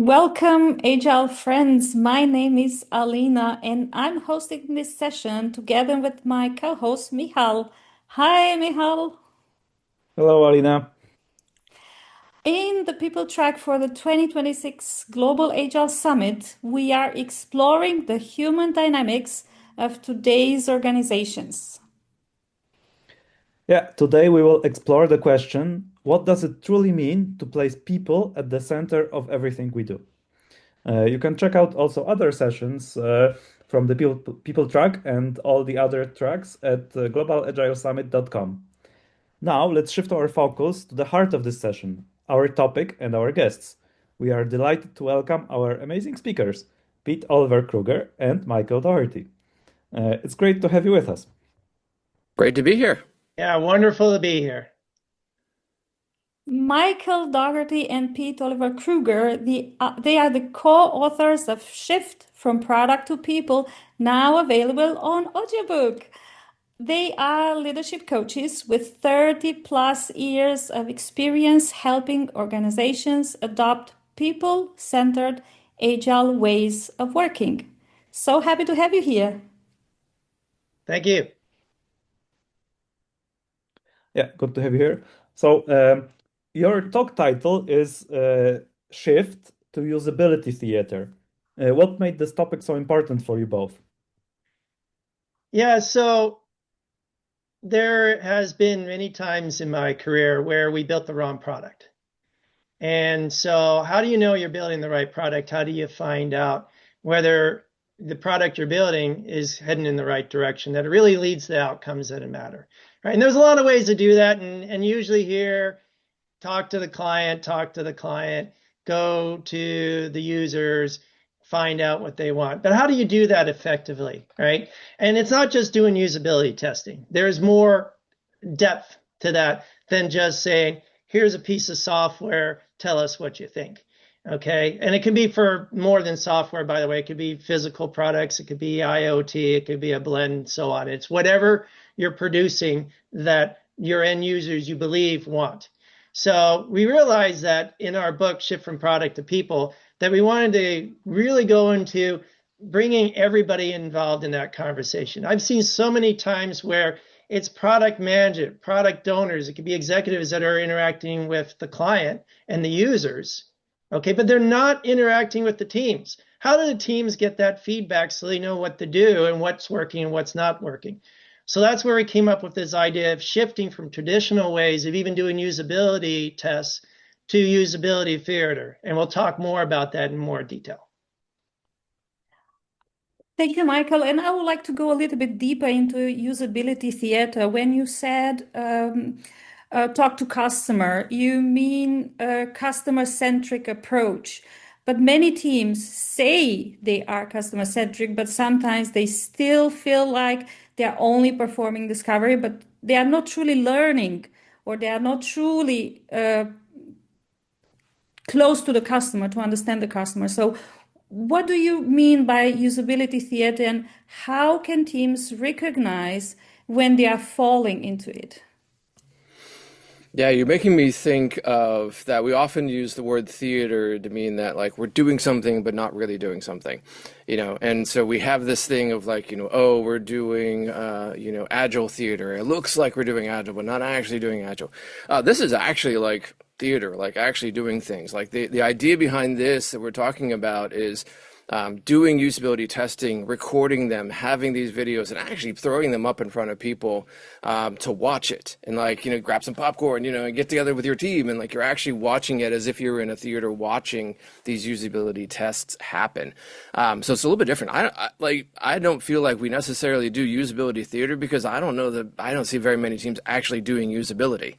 Welcome, Agile friends. My name is Alina, and I'm hosting this session together with my co-host Michal. Hi, Michal. Hello, Alina. In the People track for the 2026 Global Agile Summit, we are exploring the human dynamics of today's organizations. Yeah, today we will explore the question, what does it truly mean to place people at the center of everything we do? You can check out also other sessions from the People track and all the other tracks at globalagilesummit.com. Now, let's shift our focus to the heart of this session, our topic and our guests. We are delighted to welcome our amazing speakers, Pete Oliver-Krueger and Michael Dougherty. It's great to have you with us. Great to be here. Yeah, wonderful to be here. Michael Dougherty and Pete Oliver-Krueger, they are the co-authors of Shift from Product to People, now available on audiobook. They are leadership coaches with 30 plus years of experience helping organizations adopt people-centered agile ways of working. So happy to have you here. Thank you. Yeah, good to have you here. So, your talk title is Shift to Usability Theater. What made this topic so important for you both? Yeah, so there has been many times in my career where we built the wrong product. And so how do you know you're building the right product? How do you find out whether the product you're building is heading in the right direction, that it really leads to the outcomes that matter, right? And there's a lot of ways to do that. And usually here, talk to the client, go to the users, find out what they want. But how do you do that effectively, right? And it's not just doing usability testing. There's more depth to that than just saying, here's a piece of software, tell us what you think. Okay. And it can be for more than software, by the way. It could be physical products, it could be IoT, it could be a blend, and so on. It's whatever you're producing that your end users, you believe, want. So we realized that in our book, Shift from Product to People, that we wanted to really go into bringing everybody involved in that conversation. I've seen so many times where it's product management, product owners, it could be executives that are interacting with the client and the users, okay, but they're not interacting with the teams. How do the teams get that feedback so they know what to do and what's working and what's not working? So that's where we came up with this idea of shifting from traditional ways of even doing usability tests to usability theater. And we'll talk more about that in more detail. Thank you, Michael. And I would like to go a little bit deeper into usability theater. When you said talk to customer, you mean a customer-centric approach. But many teams say they are customer-centric, but sometimes they still feel like they're only performing discovery, but they are not truly learning, or they are not truly close to the customer to understand the customer. So what do you mean by usability theater, and how can teams recognize when they are falling into it? Yeah, you're making me think of that. We often use the word theater to mean that like we're doing something but not really doing something, and so we have this thing of like, oh, we're doing, agile theater. It looks like we're doing agile, but not actually doing agile. This is actually like theater, like actually doing things. Like the idea behind this that we're talking about is doing usability testing, recording them, having these videos, and actually throwing them up in front of people to watch it, and like grab some popcorn, and get together with your team, and like you're actually watching it as if you're in a theater watching these usability tests happen. So it's a little bit different. I don't feel like we necessarily do usability theater because I don't see very many teams actually doing usability.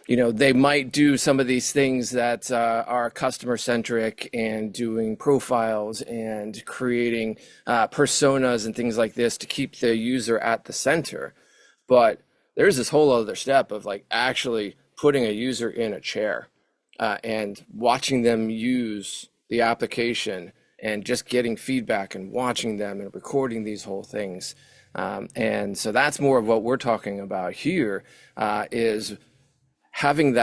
They might do some of these things that are customer centric and doing profiles and creating personas and things like this to keep the user at the center. But there's this whole other step of like actually putting a user in a chair and watching them use the application and just getting feedback and watching them and recording these whole things. And so that's more of what we're talking about here is having that